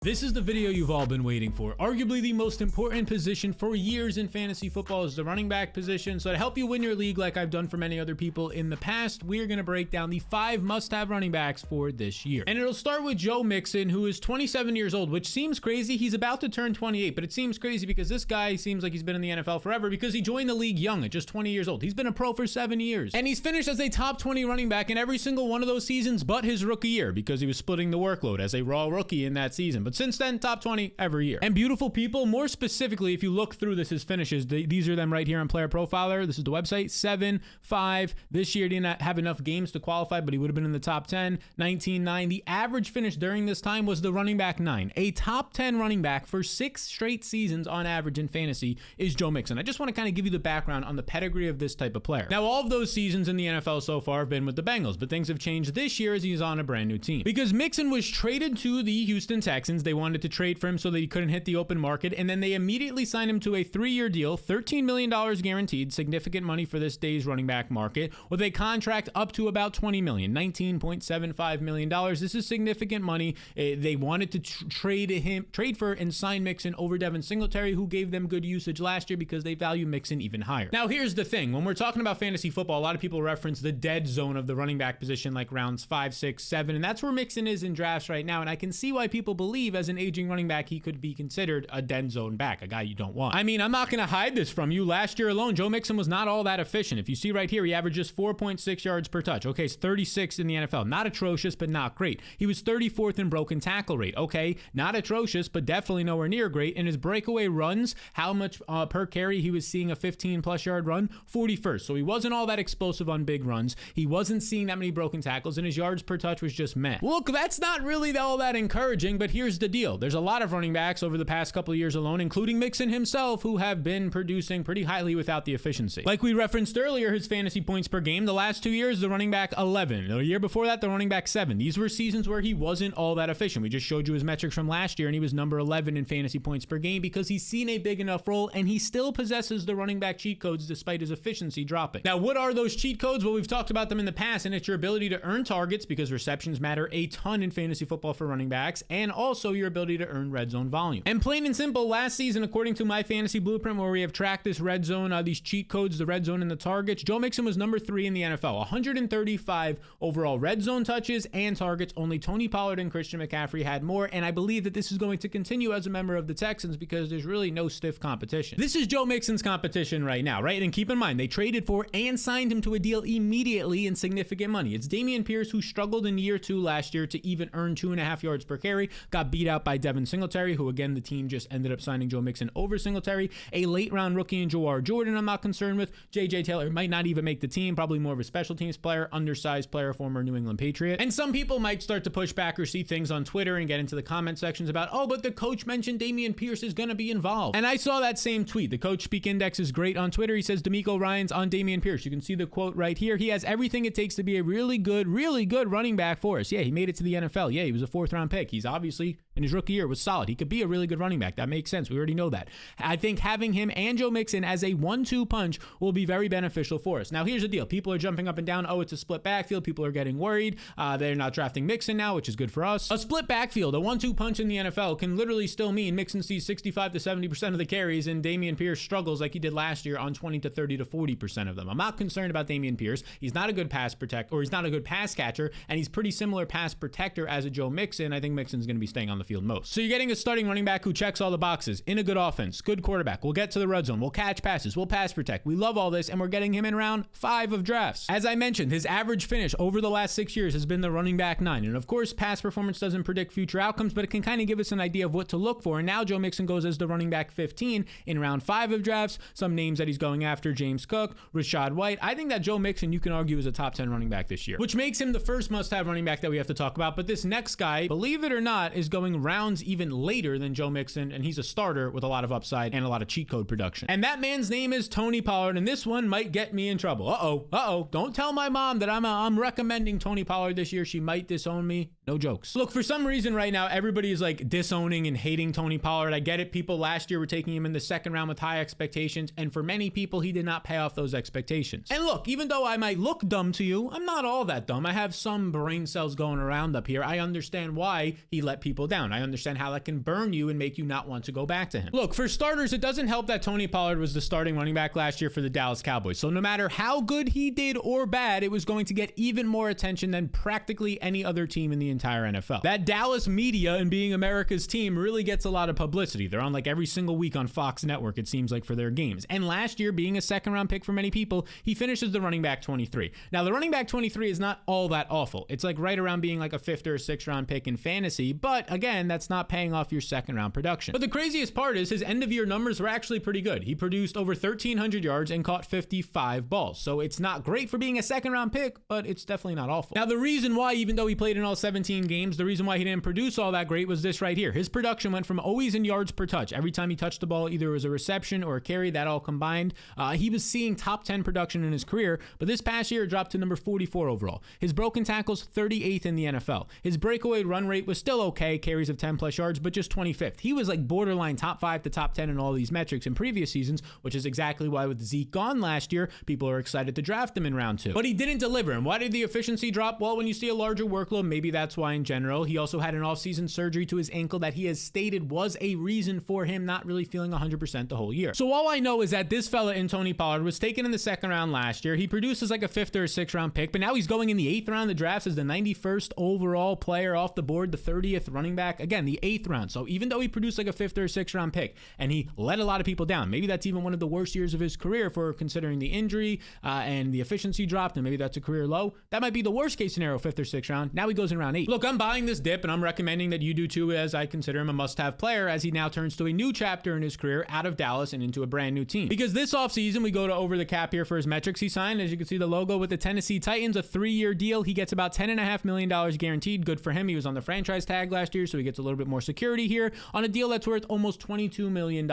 This is the video you've all been waiting for. Arguably the most important position for years in fantasy football is the running back position. So to help you win your league like I've done for many other people in the past, we're going to break down the 5 must-have running backs for this year. And it'll start with Joe Mixon, who is 27 years old, which seems crazy. He's about to turn 28, but it seems crazy because this guy seems like he's been in the NFL forever because he joined the league young at just 20 years old. He's been a pro for 7 years. And he's finished as a top 20 running back in every single one of those seasons but his rookie year because he was splitting the workload as a raw rookie in that season. But since then, top 20 every year. And beautiful people, more specifically, if you look through his finishes, these are them right here on Player Profiler. This is the website. 7, 5. This year didn't have enough games to qualify, but he would have been in the top 10. 19, 9. The average finish during this time was the running back 9. A top 10 running back for 6 straight seasons on average in fantasy is Joe Mixon. I just want to kind of give you the background on the pedigree of this type of player. Now, all of those seasons in the NFL so far have been with the Bengals, but things have changed this year as he's on a brand new team. Because Mixon was traded to the Houston Texans. They wanted to trade for him so that he couldn't hit the open market, and then they immediately signed him to a 3-year deal, $13 million guaranteed, significant money for this day's running back market, with a contract up to about $20 million, $19.75 million. This is significant money. They wanted to trade for and sign Mixon over Devin Singletary, who gave them good usage last year because they value Mixon even higher. Now, here's the thing. When we're talking about fantasy football, a lot of people reference the dead zone of the running back position, like rounds 5, 6, 7, and that's where Mixon is in drafts right now, and I can see why people believe as an aging running back he could be considered a dead zone back, a guy you don't want. I mean, I'm not going to hide this from you. Last year alone, Joe Mixon was not all that efficient. If you see right here, he averages 4.6 yards per touch. Okay, it's 36th in the NFL. Not atrocious, but not great. He was 34th in broken tackle rate. Okay, not atrocious, but definitely nowhere near great. In his breakaway runs, how much per carry he was seeing a 15-plus yard run? 41st. So he wasn't all that explosive on big runs. He wasn't seeing that many broken tackles, and his yards per touch was just meh. Look, that's not really all that encouraging, but here's the deal. There's a lot of running backs over the past couple of years alone, including Mixon himself, who have been producing pretty highly without the efficiency. Like we referenced earlier, his fantasy points per game, the last 2 years, the running back 11. The year before that, the running back 7. These were seasons where he wasn't all that efficient. We just showed you his metrics from last year, and he was number 11 in fantasy points per game because he's seen a big enough role, and he still possesses the running back cheat codes despite his efficiency dropping. Now, what are those cheat codes? Well, we've talked about them in the past, and it's your ability to earn targets because receptions matter a ton in fantasy football for running backs, and also your ability to earn red zone volume. And plain and simple, last season, according to my fantasy blueprint, where we have tracked this red zone, these cheat codes, the red zone and the targets, Joe Mixon was number 3 in the NFL, 135 overall red zone touches and targets. Only Tony Pollard and Christian McCaffrey had more, and I believe that this is going to continue as a member of the Texans because there's really no stiff competition. This is Joe Mixon's competition right now, right? And keep in mind, they traded for and signed him to a deal immediately in significant money. It's Dameon Pierce, who struggled in year 2 last year to even earn 2.5 yards per carry, got beat out by Devin Singletary, who again, the team just ended up signing Joe Mixon over Singletary. A late round rookie in Jawar Jordan I'm not concerned with. J.J. Taylor might not even make the team, probably more of a special teams player, undersized player, former New England Patriot. And some people might start to push back or see things on Twitter and get into the comment sections about, oh, but the coach mentioned Dameon Pierce is going to be involved. And I saw that same tweet. The Coach Speak Index is great on Twitter. He says DeMeco Ryans on Dameon Pierce. You can see the quote right here. He has everything it takes to be a really good running back for us. Yeah, he made it to the NFL. Yeah, he was a 4th round pick. He's obviously in his rookie year was solid. He could be a really good running back. That makes sense. We already know that. I think having him and Joe Mixon as a 1-2 punch will be very beneficial for us. Now, here's the deal. People are jumping up and down. Oh, it's a split backfield. People are getting worried. They're not drafting Mixon now, which is good for us. A split backfield, a 1-2 punch in the NFL can literally still mean Mixon sees 65 to 70% of the carries and Dameon Pierce struggles like he did last year on 20 to 30 to 40% of them. I'm not concerned about Dameon Pierce. He's not a good pass protector, or he's not a good pass catcher, and he's pretty similar pass protector as a Joe Mixon. I think Mixon's going to be staying on the field most. So you're getting a starting running back who checks all the boxes, in a good offense, good quarterback. We'll get to the red zone. We'll catch passes. We'll pass protect. We love all this, and we're getting him in round 5 of drafts. As I mentioned, his average finish over the last 6 years has been the running back 9. And of course, past performance doesn't predict future outcomes, but it can kind of give us an idea of what to look for. And now Joe Mixon goes as the running back 15 in round 5 of drafts. Some names that he's going after: James Cook, Rashad White. I think that Joe Mixon, you can argue, is a top 10 running back this year, which makes him the first must-have running back that we have to talk about. But this next guy, believe it or not, is going rounds even later than Joe Mixon, and he's a starter with a lot of upside and a lot of cheat code production. And that man's name is Tony Pollard, and this one might get me in trouble. Uh-oh. Don't tell my mom that I'm recommending Tony Pollard this year. She might disown me. No jokes. Look, for some reason right now, everybody is like disowning and hating Tony Pollard. I get it. People last year were taking him in the second round with high expectations, and for many people, he did not pay off those expectations. And look, even though I might look dumb to you, I'm not all that dumb. I have some brain cells going around up here. I understand why he let people down. I understand how that can burn you and make you not want to go back to him. Look, for starters, it doesn't help that Tony Pollard was the starting running back last year for the Dallas Cowboys. So no matter how good he did or bad, it was going to get even more attention than practically any other team in the entire NFL. That Dallas media and being America's team really gets a lot of publicity. They're on like every single week on Fox Network, it seems like, for their games. And last year, being a second round pick for many people, he finishes the running back 23. Now, the running back 23 is not all that awful. It's like right around being like a fifth or a sixth round pick in fantasy. But again, that's not paying off your second round production. But the craziest part is his end of year numbers were actually pretty good. He produced over 1,300 yards and caught 55 balls. So it's not great for being a second round pick, but it's definitely not awful. Now, the reason why, even though he played in all 17 games, the reason why he didn't produce all that great was this right here. His production went from always in yards per touch. Every time he touched the ball, either it was a reception or a carry, that all combined. He was seeing top 10 production in his career, but this past year it dropped to number 44 overall. His broken tackles, 38th in the NFL. His breakaway run rate was still okay, carries of 10 plus yards, but just 25th. He was like borderline top 5 to top 10 in all these metrics in previous seasons, which is exactly why with Zeke gone last year, people are excited to draft him in round 2. But he didn't deliver. And why did the efficiency drop? Well, when you see a larger workload, maybe that's why in general. He also had an offseason surgery to his ankle that he has stated was a reason for him not really feeling 100% the whole year. So all I know is that this fella in Tony Pollard was taken in the second round last year. He produces like a 5th or a 6th round pick, but now he's going in the 8th round of the drafts as the 91st overall player off the board, the 30th running back. Again, the 8th round. So even though he produced like a 5th or a 6th round pick and he let a lot of people down, maybe that's even one of the worst years of his career for considering the injury and the efficiency dropped, and maybe that's a career low. That might be the worst case scenario, 5th or 6th round. Now he goes in round 8. Look, I'm buying this dip and I'm recommending that you do too, as I consider him a must-have player as he now turns to a new chapter in his career out of Dallas and into a brand new team. Because this offseason, we go to over the cap here for his metrics. He signed, as you can see, the logo with the Tennessee Titans, a 3-year deal. He gets about $10.5 million guaranteed. Good for him. He was on the franchise tag last year, so he gets a little bit more security here on a deal that's worth almost $22 million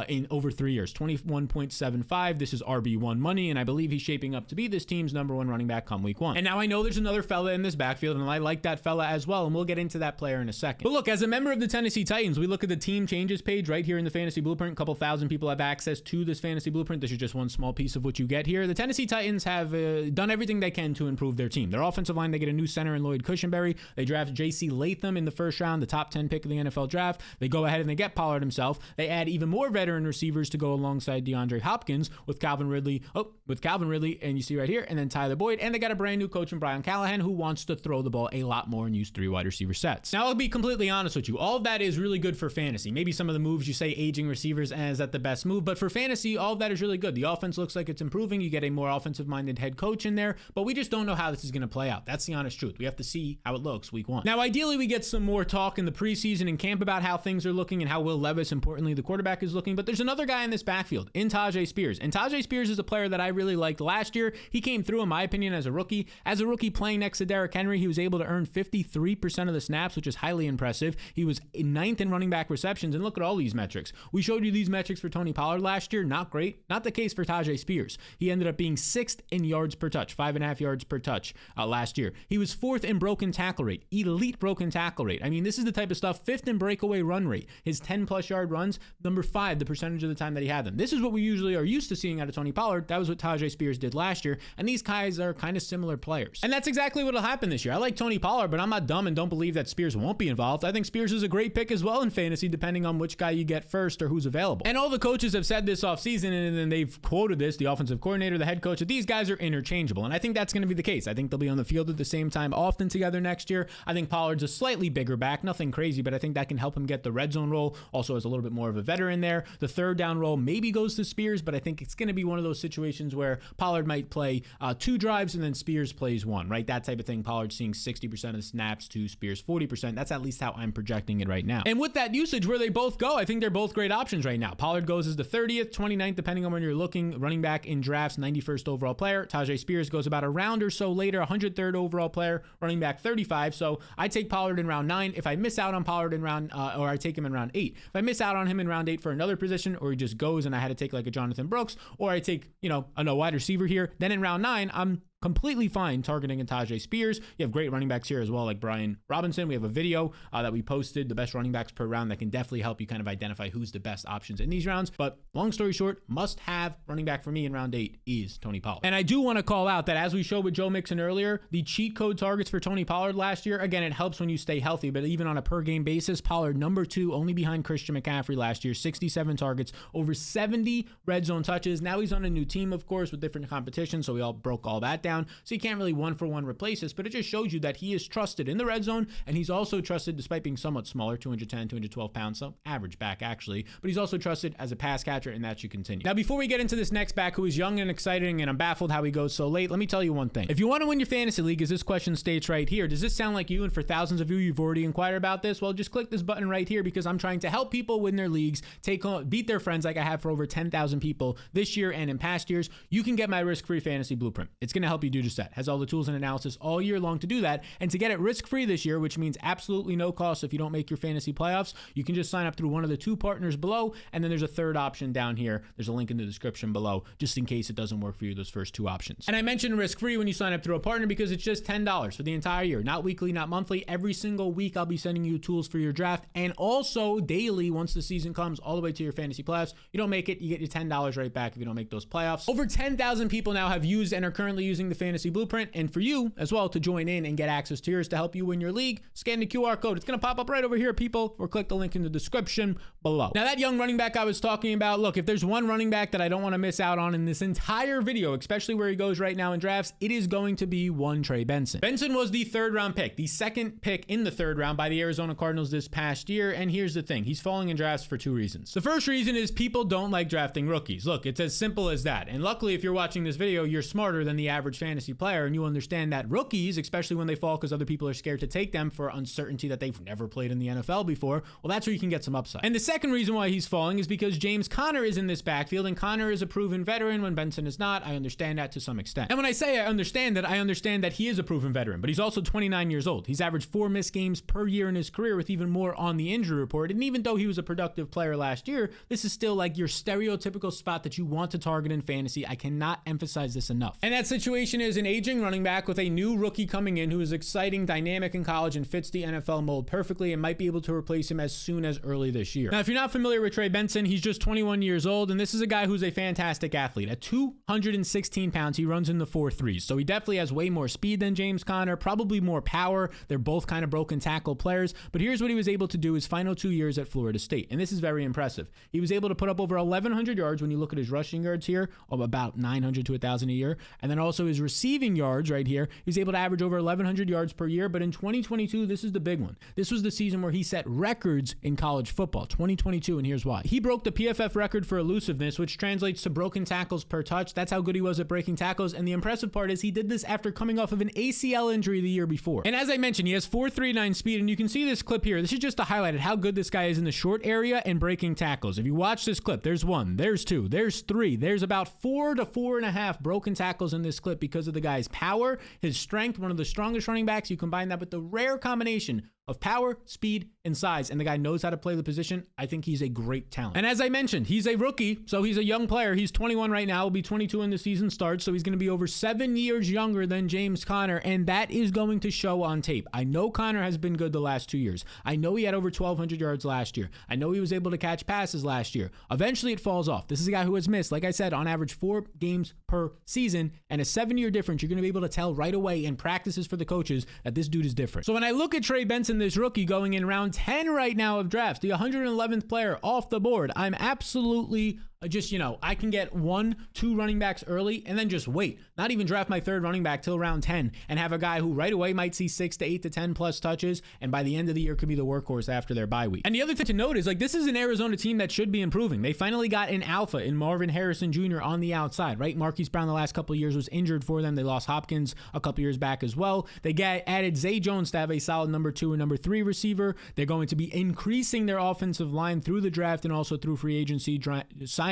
in over 3 years, 21.75. This is RB1 money, and I believe he's shaping up to be this team's number 1 running back come week 1. And now I know there's another fella in this backfield, and I like that fella as well, and we'll get into that player in a second. But look, as a member of the Tennessee Titans, we look at the team changes page right here in the Fantasy Blueprint. A couple thousand people have access to this Fantasy Blueprint. This is just one small piece of what you get here. The Tennessee Titans have done everything they can to improve their team. Their offensive line, they get a new center in Lloyd Cushenberry. They draft J.C. Latham in the first round, the top 10 pick of the NFL draft. They go ahead and they get Pollard himself. They add even more veteran receivers to go alongside DeAndre Hopkins with Calvin Ridley, and you see right here, and then Tyler Boyd. And they got a brand new coach in Brian Callahan who wants to throw the ball a lot more and use 3 wide receiver sets. Now, I'll be completely honest with you. All of that is really good for fantasy. Maybe some of the moves you say aging receivers as that the best move, but for fantasy, all of that is really good. The offense looks like it's improving. You get a more offensive-minded head coach in there, but we just don't know how this is going to play out. That's the honest truth. We have to see how it looks week 1. Now, ideally, we get some more talk in the preseason and camp about how things are looking and how Will Levis, importantly, the quarterback, is looking, but there's another guy in this backfield, in Tyjae Spears. And Tyjae Spears is a player that I really liked last year. He came through, in my opinion, as a rookie. As a rookie playing next to Derrick Henry, he was able to earn 53% of the snaps, which is highly impressive. He was 9th in running back receptions, and look at all these metrics. We showed you these metrics for Tony Pollard last year. Not great. Not the case for Tyjae Spears. He ended up being 6th in yards per touch, 5.5 yards per touch last year. He was 4th in broken tackle rate, elite broken tackle rate. I mean, this is the type of stuff. 5th in breakaway run rate. His 10-plus yard runs, number 5, the percentage of the time that he had them. This is what we usually are used to seeing out of Tony Pollard. That was what Tyjae Spears did last year, and these guys are kind of similar players. And that's exactly what will happen this year. I like Tony Pollard, but I'm not dumb and don't believe that Spears won't be involved. I think Spears is a great pick as well in fantasy, depending on which guy you get first or who's available. And all the coaches have said this offseason, and then they've quoted this, the offensive coordinator, the head coach, that these guys are interchangeable. And I think that's going to be the case. I think they'll be on the field at the same time often together next year. I think Pollard's a slightly bigger back, nothing crazy, but I think that can help him get the red zone role. Also has a little bit more of a veteran there. The third down role maybe goes to Spears, but I think it's going to be one of those situations where Pollard might play 2 drives and then Spears plays 1, right? That type of thing. Pollard seeing 60% of the snaps to Spears 40%. That's at least how I'm projecting it right now. And with that usage where they both go, I think they're both great options right now. Pollard goes as the 30th, 29th, depending on when you're looking, running back in drafts, 91st overall player. Tyjae Spears goes about a round or so later, 103rd overall player, running back 35. So I take Pollard in round 9. If I miss out on Pollard in round, or I take him in round 8. If I miss out on him in round 8 for another position, or he just goes and I had to take like a Jonathan Brooks, or I take, a wide receiver here, then in round 9, I'm completely fine targeting a Tyjae Spears. You have great running backs here as well, like Brian Robinson. We have a video that we posted, the best running backs per round, that can definitely help you kind of identify who's the best options in these rounds. But long story short, must-have running back for me in round 8 is Tony Pollard. And I do want to call out that, as we showed with Joe Mixon earlier, the cheat code targets for Tony Pollard last year, again, it helps when you stay healthy, but even on a per-game basis, Pollard number 2, only behind Christian McCaffrey last year, 67 targets, over 70 red zone touches. Now he's on a new team, of course, with different competition, so we all broke all that down. So you can't really one-for-one replace this, but it just shows you that he is trusted in the red zone, and he's also trusted, despite being somewhat smaller, 210, 212 pounds, so average back actually, but he's also trusted as a pass catcher, and that should continue. Now, before we get into this next back who is young and exciting, and I'm baffled how he goes so late, let me tell you one thing. If you want to win your fantasy league, as this question states right here, does this sound like you? And for thousands of you, you've already inquired about this? Well, just click this button right here, because I'm trying to help people win their leagues, beat their friends like I have for over 10,000 people this year and in past years. You can get my risk-free fantasy blueprint. It's going to help you do just that. It has all the tools and analysis all year long to do that. And to get it risk-free this year, which means absolutely no cost if you don't make your fantasy playoffs, you can just sign up through one of the 2 partners below, and then there's a third option down here. There's a link in the description below, just in case it doesn't work for you, those first 2 options. And I mentioned risk-free when you sign up through a partner because it's just $10 for the entire year, not weekly, not monthly. Every single week I'll be sending you tools for your draft, and also daily once the season comes all the way to your fantasy playoffs. You don't make it, you get your $10 right back if you don't make those playoffs. Over 10,000 people now have used and are currently using the fantasy blueprint, and for you as well to join in and get access to yours to help you win your league, scan the QR code. It's going to pop up right over here, people, or click the link in the description below. Now, that young running back I was talking about, look, if there's one running back that I don't want to miss out on in this entire video, especially where he goes right now in drafts, it is going to be one Trey Benson. Benson was the 3rd round pick, the 2nd pick in the 3rd round by the Arizona Cardinals this past year, and here's the thing, he's falling in drafts for 2 reasons. The first reason is people don't like drafting rookies. Look, it's as simple as that, and luckily if you're watching this video, you're smarter than the average fantasy player, and you understand that rookies, especially when they fall because other people are scared to take them for uncertainty that they've never played in the NFL before, well, that's where you can get some upside. And the second reason why he's falling is because James Conner is in this backfield, and Conner is a proven veteran when Benson is not. I understand that to some extent. And when I say I understand that he is a proven veteran, but he's also 29 years old. He's averaged 4 missed games per year in his career, with even more on the injury report. And even though he was a productive player last year, this is still like your stereotypical spot that you want to target in fantasy. I cannot emphasize this enough. And that situation is an aging running back with a new rookie coming in who is exciting, dynamic in college, and fits the NFL mold perfectly, and might be able to replace him as soon as early this year. Now, if you're not familiar with Trey Benson, he's just 21 years old, and this is a guy who's a fantastic athlete. At 216 pounds, he runs in the 4.3s, so he definitely has way more speed than James Conner, probably more power. They're both kind of broken tackle players, but here's what he was able to do his final 2 years at Florida State, and this is very impressive. He was able to put up over 1,100 yards when you look at his rushing yards here, of about 900 to 1,000 a year, and then also his receiving yards right here. He was able to average over 1,100 yards per year, but in 2022, this is the big one. This was the season where he set records in college football, 2022, and here's why. He broke the PFF record for elusiveness, which translates to broken tackles per touch. That's how good he was at breaking tackles, and the impressive part is he did this after coming off of an ACL injury the year before. And as I mentioned, he has 4.39 speed, and you can see this clip here. This is just to highlight how good this guy is in the short area and breaking tackles. If you watch this clip, there's 1, there's 2, there's 3, there's about 4 to 4.5 broken tackles in this clip because of the guy's power, his strength, one of the strongest running backs. You combine that with the rare combination of power, speed, and size, and the guy knows how to play the position. I think he's a great talent. And as I mentioned, he's a rookie, so he's a young player. He's 21 right now, will be 22 when the season starts, so he's going to be over 7 years younger than James Conner, and that is going to show on tape. I know Conner has been good the last 2 years. I know he had over 1,200 yards last year. I know he was able to catch passes last year. Eventually, it falls off. This is a guy who has missed, like I said, on average 4 games per season, and a 7-year difference. You're going to be able to tell right away in practices for the coaches that this dude is different. So when I look at Trey Benson, this rookie going in round 10 right now of drafts, the 111th player off the board, I'm absolutely just, I can get 1, 2 running backs early and then just wait. Not even draft my 3rd running back till round 10 and have a guy who right away might see 6 to 8 to 10 plus touches, and by the end of the year could be the workhorse after their bye week. And the other thing to note is, this is an Arizona team that should be improving. They finally got an alpha in Marvin Harrison Jr. on the outside, right? Marquise Brown the last couple of years was injured for them. They lost Hopkins a couple years back as well. They added Zay Jones to have a solid number 2 and number 3 receiver. They're going to be increasing their offensive line through the draft and also through free agency,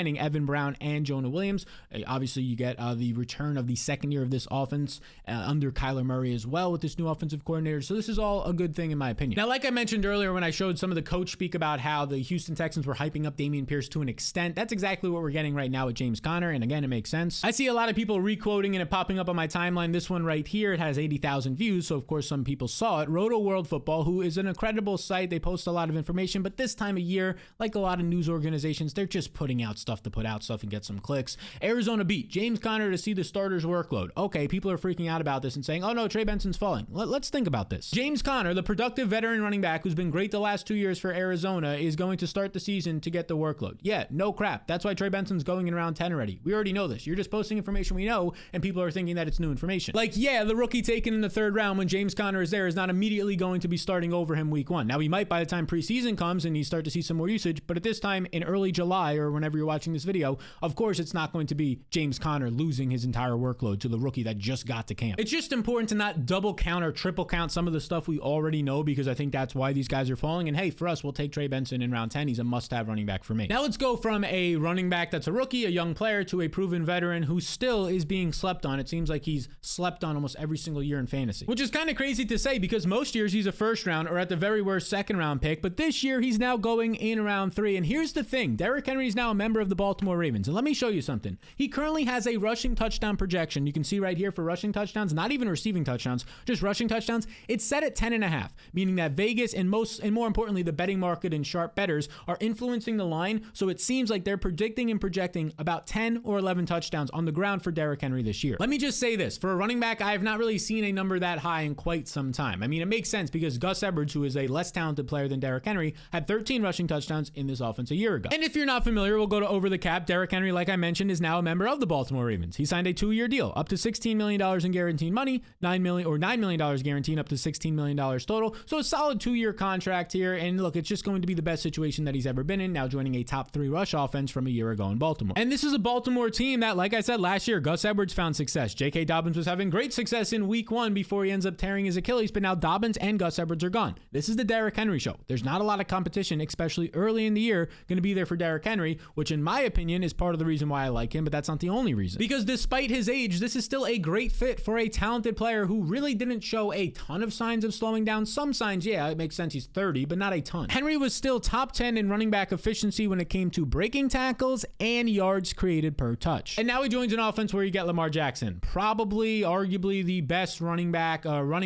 signing Evan Brown and Jonah Williams. Obviously, you get the return of the second year of this offense under Kyler Murray as well with this new offensive coordinator. So this is all a good thing in my opinion. Now, like I mentioned earlier when I showed some of the coach speak about how the Houston Texans were hyping up Dameon Pierce to an extent, that's exactly what we're getting right now with James Conner. And again, it makes sense. I see a lot of people re-quoting and it popping up on my timeline. This one right here, it has 80,000 views. So of course, some people saw it. Roto World Football, who is an incredible site. They post a lot of information, but this time of year, like a lot of news organizations, they're just putting out stuff to put out stuff and get some clicks. Arizona beat James Conner to see the starter's workload. Okay, people are freaking out about this and saying, oh no, Trey Benson's falling. Let's think about this. James Conner, the productive veteran running back who's been great the last 2 years for Arizona, is going to start the season to get the workload. Yeah, no crap. That's why Trey Benson's going in round 10 already. We already know this. You're just posting information we know, and people are thinking that it's new information. Like, yeah, the rookie taken in the third round when James Conner is there is not immediately going to be starting over him week 1. Now, he might by the time preseason comes and you start to see some more usage, but at this time in early July or whenever you're watching this video, of course, it's not going to be James Conner losing his entire workload to the rookie that just got to camp. It's just important to not double count or triple count some of the stuff we already know, because I think that's why these guys are falling. And hey, for us, we'll take Trey Benson in round 10. He's a must-have running back for me. Now let's go from a running back that's a rookie, a young player, to a proven veteran who still is being slept on. It seems like he's slept on almost every single year in fantasy, which is kind of crazy to say because most years he's a first round or at the very worst second round pick, but this year he's now going in round 3. And here's the thing, Derrick Henry is now a member of the Baltimore Ravens. And let me show you something. He currently has a rushing touchdown projection. You can see right here for rushing touchdowns, not even receiving touchdowns, just rushing touchdowns. It's set at 10.5, meaning that Vegas and more importantly, the betting market and sharp bettors are influencing the line. So it seems like they're predicting and projecting about 10 or 11 touchdowns on the ground for Derrick Henry this year. Let me just say this, for a running back, I have not really seen a number that high in quite some time. I mean, it makes sense because Gus Edwards, who is a less talented player than Derrick Henry, had 13 rushing touchdowns in this offense a year ago. And if you're not familiar, we'll go to over the cap. Derrick Henry, like I mentioned, is now a member of the Baltimore Ravens. He signed a 2-year deal, up to $16 million in guaranteed money, $9 million guaranteed, up to $16 million total. So a solid 2-year contract here. And look, it's just going to be the best situation that he's ever been in, now joining a top 3 rush offense from a year ago in Baltimore. And this is a Baltimore team that, like I said, last year, Gus Edwards found success. J.K. Dobbins was having great success in week 1 before he ends up tearing his Achilles, but now Dobbins and Gus Edwards are gone. This is the Derrick Henry show. There's not a lot of competition, especially early in the year, going to be there for Derrick Henry, which in my opinion is part of the reason why I like him, but that's not the only reason. Because despite his age, this is still a great fit for a talented player who really didn't show a ton of signs of slowing down. Some signs, yeah, it makes sense, he's 30, but not a ton. Henry was still top 10 in running back efficiency when it came to breaking tackles and yards created per touch. And now he joins an offense where you get Lamar Jackson, probably, arguably the best running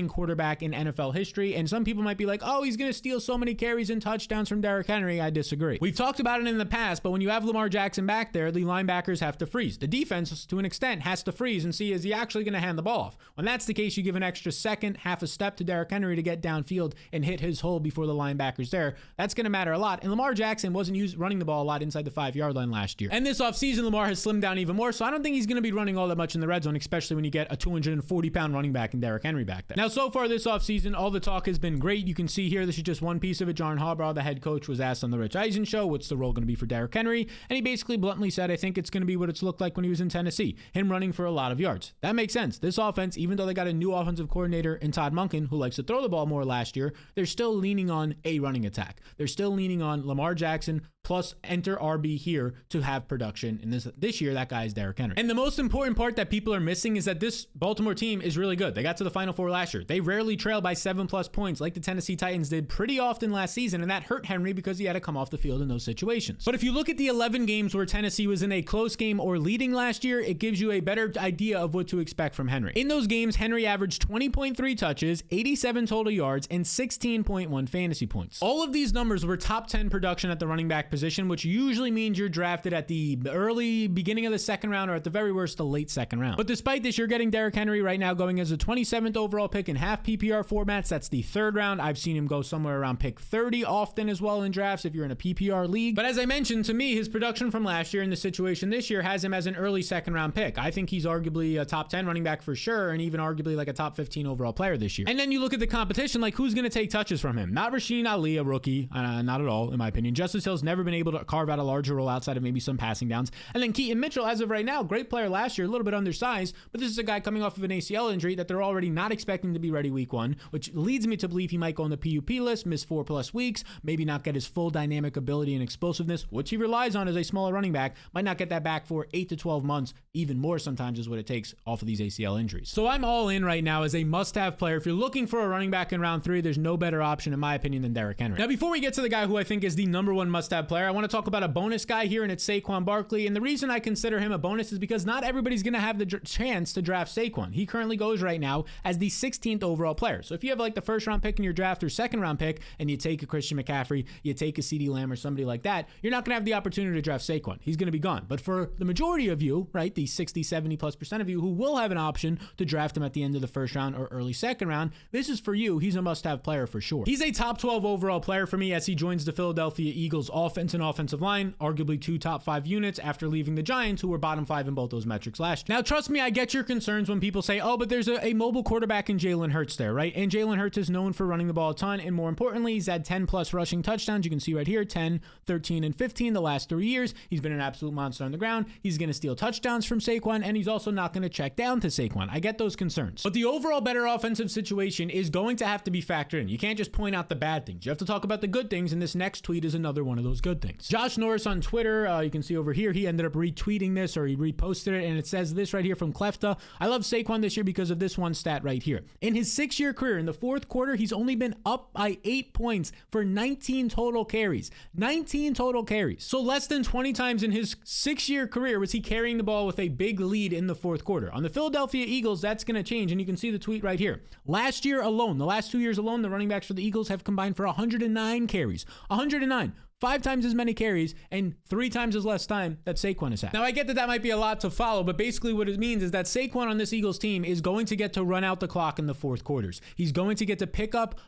quarterback in NFL history. And some people might be like, oh, he's going to steal so many carries and touchdowns from Derrick Henry. I disagree. We've talked about it in the past, but when you have Lamar Jackson back there, the linebackers have to freeze. The defense, to an extent, has to freeze and see, is he actually going to hand the ball off? When that's the case, you give an extra second, half a step to Derrick Henry to get downfield and hit his hole before the linebacker's there. That's going to matter a lot. And Lamar Jackson wasn't running the ball a lot inside the 5-yard line last year. And this offseason, Lamar has slimmed down even more, so I don't think he's going to be running all that much in the red zone, especially when you get a 240-pound running back in Derrick Henry back there. Now, so far this offseason, all the talk has been great. You can see here, this is just one piece of it. John Harbaugh, the head coach, was asked on the Rich Eisen show, what's the role going to be for Derrick Henry? And he basically bluntly said, I think it's going to be what it's looked like when he was in Tennessee, him running for a lot of yards. That makes sense. This offense, even though they got a new offensive coordinator in Todd Monken, who likes to throw the ball more last year, they're still leaning on a running attack. They're still leaning on Lamar Jackson plus enter RB here to have production. And this year, that guy is Derrick Henry. And the most important part that people are missing is that this Baltimore team is really good. They got to the Final Four last year. They rarely trail by 7+ points like the Tennessee Titans did pretty often last season, and that hurt Henry because he had to come off the field in those situations. But if you look at the 11 games where Tennessee was in a close game or leading last year, it gives you a better idea of what to expect from Henry. In those games, Henry averaged 20.3 touches, 87 total yards, and 16.1 fantasy points. All of these numbers were top 10 production at the running back position, which usually means you're drafted at the early beginning of the second round or at the very worst, the late second round. But despite this, you're getting Derrick Henry right now going as a 27th overall pick in half PPR formats. That's the third round. I've seen him go somewhere around pick 30 often as well in drafts if you're in a PPR league. But as I mentioned, to me, his production from last year in the situation this year has him as an early second round pick. I think he's arguably a top 10 running back for sure, and even arguably like a top 15 overall player this year. And then you look at the competition, like who's going to take touches from him? Not Rasheen Ali, a rookie, not at all, in my opinion. Justice Hill's never never been able to carve out a larger role outside of maybe some passing downs. And then Keaton Mitchell, as of right now, great player last year, a little bit undersized, but this is a guy coming off of an ACL injury that they're already not expecting to be ready week 1, which leads me to believe he might go on the PUP list, miss 4+ weeks, maybe not get his full dynamic ability and explosiveness, which he relies on as a smaller running back, might not get that back for 8 to 12 months, even more sometimes is what it takes off of these ACL injuries. So I'm all in right now as a must-have player. If you're looking for a running back in round 3, there's no better option in my opinion than Derrick Henry. Now, before we get to the guy who I think is the number 1 must-have player, I want to talk about a bonus guy here, and it's Saquon Barkley. And the reason I consider him a bonus is because not everybody's going to have the chance to draft Saquon. He currently goes right now as the 16th overall player. So if you have like the first round pick in your draft or second round pick and you take a Christian McCaffrey, you take a CeeDee Lamb or somebody like that, you're not going to have the opportunity to draft Saquon. He's going to be gone. But for the majority of you, right, the 60, 70+% of you who will have an option to draft him at the end of the first round or early second round, this is for you. He's a must-have player for sure. He's a top 12 overall player for me as he joins the Philadelphia Eagles offense and offensive line, arguably 2 top 5 units after leaving the Giants, who were bottom 5 in both those metrics last year. Now, trust me, I get your concerns when people say, oh, but there's a mobile quarterback in Jalen Hurts there, right? And Jalen Hurts is known for running the ball a ton, and more importantly, he's had 10+ rushing touchdowns. You can see right here, 10, 13, and 15 the last 3 years. He's been an absolute monster on the ground. He's going to steal touchdowns from Saquon, and he's also not going to check down to Saquon. I get those concerns. But the overall better offensive situation is going to have to be factored in. You can't just point out the bad things. You have to talk about the good things, and this next tweet is another one of those good things. Josh Norris on Twitter, you can see over here, he ended up retweeting this, or he reposted it, and it says this right here from Klefta. I love Saquon this year because of this one stat right here. In his 6-year career, in the fourth quarter, he's only been up by 8 points for 19 total carries. 19 total carries. So less than 20 times in his 6-year career was he carrying the ball with a big lead in the fourth quarter. On the Philadelphia Eagles, that's going to change, and you can see the tweet right here. Last year alone, the last 2 years alone, the running backs for the Eagles have combined for 109 carries. 109. 5 times as many carries and 3 times as less time that Saquon has had. Now, I get that might be a lot to follow, but basically what it means is that Saquon on this Eagles team is going to get to run out the clock in the fourth quarters. He's going to get to pick up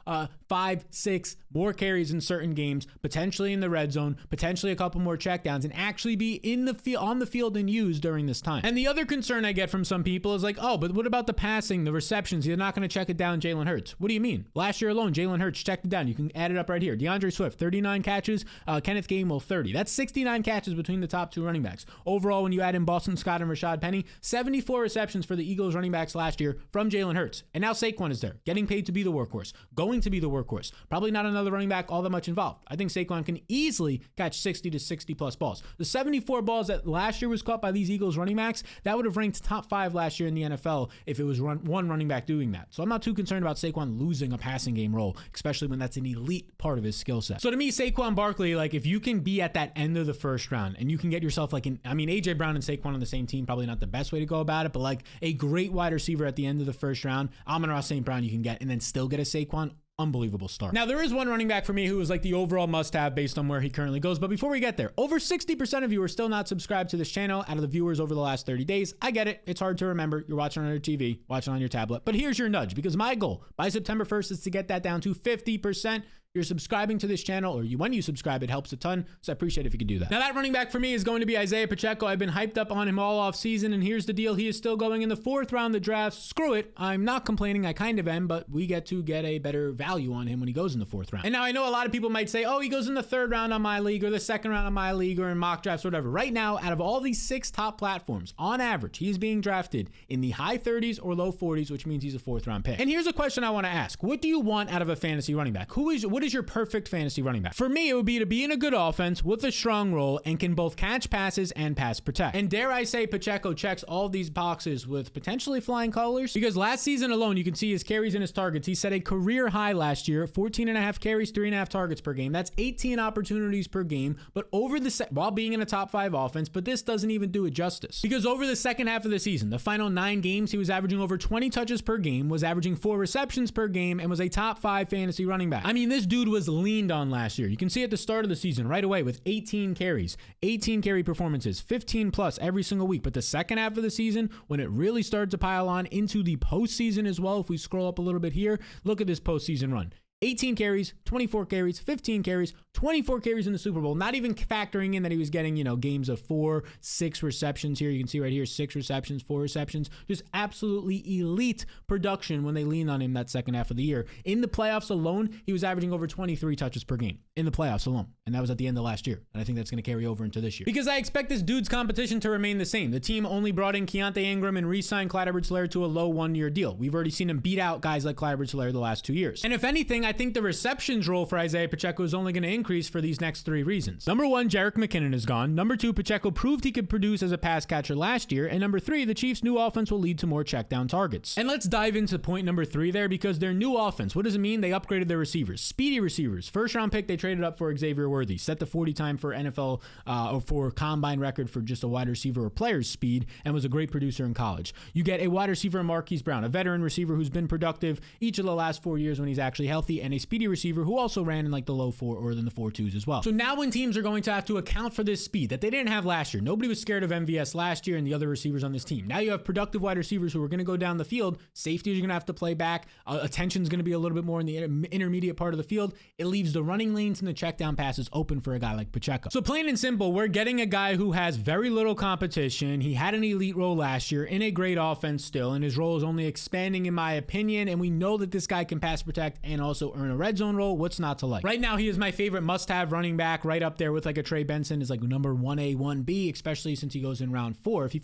5, 6 more carries in certain games, potentially in the red zone, potentially a couple more checkdowns, and actually be in the field, on the field and used during this time. And the other concern I get from some people is like, oh, but what about the passing, the receptions? You're not going to check it down Jalen Hurts. What do you mean? Last year alone, Jalen Hurts checked it down. You can add it up right here. DeAndre Swift, 39 catches. Kenneth Gainwell, 30. That's 69 catches between the top 2 running backs. Overall, when you add in Boston Scott and Rashad Penny, 74 receptions for the Eagles running backs last year from Jalen Hurts. And now Saquon is there, getting paid to be the workhorse, going to be the workhorse. Probably not another running back all that much involved. I think Saquon can easily catch 60 to 60+ balls. The 74 balls that last year was caught by these Eagles running backs, that would have ranked top 5 last year in the NFL if it was one running back doing that. So I'm not too concerned about Saquon losing a passing game role, especially when that's an elite part of his skill set. So to me, Saquon Barkley, like if you can be at that end of the first round and you can get yourself like AJ Brown and Saquon on the same team, probably not the best way to go about it, but like a great wide receiver at the end of the first round, Amon-Ra St. Brown you can get and then still get a Saquon. Unbelievable start. Now, there is one running back for me who is like the overall must-have based on where he currently goes. But before we get there, over 60% of you are still not subscribed to this channel out of the viewers over the last 30 days. I get it. It's hard to remember. You're watching on your TV, watching on your tablet. But here's your nudge, because my goal by September 1st is to get that down to 50%. You're subscribing to this channel, or when you subscribe, it helps a ton. So I appreciate it if you could do that. Now, that running back for me is going to be Isaiah Pacheco. I've been hyped up on him all off season, and here's the deal. He is still going in the 4th round of the draft. Screw it. I'm not complaining. I kind of am, but we get a better value on him when he goes in the 4th round. And now I know a lot of people might say, oh, he goes in the 3rd round on my league or the 2nd round on my league or in mock drafts, whatever. Right now, out of all these 6 top platforms, on average, he is being drafted in the high 30s or low 40s, which means he's a 4th round pick. And here's a question I want to ask. What do you want out of a fantasy running back? What is your perfect fantasy running back? For me, it would be to be in a good offense with a strong role and can both catch passes and pass protect. And dare I say, Pacheco checks all these boxes with potentially flying colors, because last season alone, you can see his carries and his targets. He set a career high last year, 14.5 carries, 3.5 targets per game. That's 18 opportunities per game, but while being in a top 5 offense, but this doesn't even do it justice, because over the second half of the season, the final 9 games, he was averaging over 20 touches per game, was averaging 4 receptions per game, and was a top 5 fantasy running back. I mean, this dude was leaned on last year. You can see at the start of the season right away with 18 carries, 18 carry performances, 15 plus every single week. But the second half of the season, when it really started to pile on into the postseason as well, if we scroll up a little bit here, look at this postseason run. 18 carries, 24 carries, 15 carries, 24 carries in the Super Bowl, not even factoring in that he was getting, games of 4, 6 receptions here. You can see right here, 6 receptions, 4 receptions, just absolutely elite production when they leaned on him that second half of the year. In the playoffs alone, he was averaging over 23 touches per game in the playoffs alone. And that was at the end of last year. And I think that's going to carry over into this year, because I expect this dude's competition to remain the same. The team only brought in Keontae Ingram and re-signed Clyde Edwards-Helaire to a low 1-year deal. We've already seen him beat out guys like Clyde Edwards-Helaire the last 2 years. And if anything, I think the receptions role for Isaiah Pacheco is only going to increase for these next 3 reasons. Number 1, Jerick McKinnon is gone. Number 2, Pacheco proved he could produce as a pass catcher last year. And number 3, the Chiefs' new offense will lead to more check down targets. And let's dive into point number 3 there, because their new offense, what does it mean? They upgraded their receivers, speedy receivers. First round pick, they traded up for Xavier Worthy, set the 40 time for NFL or for combine record for just a wide receiver or player's speed, and was a great producer in college. You get a wide receiver in Marquise Brown, a veteran receiver who's been productive each of the last 4 years when he's actually healthy, and a speedy receiver who also ran in like the low 4 or in the 4.2s as well. So now when teams are going to have to account for this speed that they didn't have last year, nobody was scared of MVS last year and the other receivers on this team. Now you have productive wide receivers who are going to go down the field. Safeties are going to have to play back. Attention is going to be a little bit more in the intermediate part of the field. It leaves the running lanes and the check down passes open for a guy like Pacheco. So plain and simple, we're getting a guy who has very little competition. He had an elite role last year in a great offense still, and his role is only expanding in my opinion. And we know that this guy can pass protect and also earn a red zone role. What's not to like? Right now, he is my favorite must-have running back, right up there with like a Trey Benson, is like number 1A, 1B, especially since he goes in round 4. If he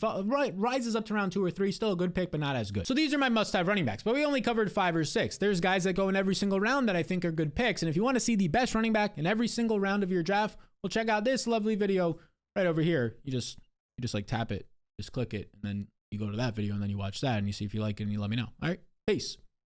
rises up to round 2 or 3, still a good pick, but not as good. So these are my must-have running backs, but we only covered 5 or 6. There's guys that go in every single round that I think are good picks. And if you want to see the best running back in every single round of your draft, well, check out this lovely video right over here. You just like tap it, just click it, and then you go to that video and then you watch that and you see if you like it and you let me know. All right, peace.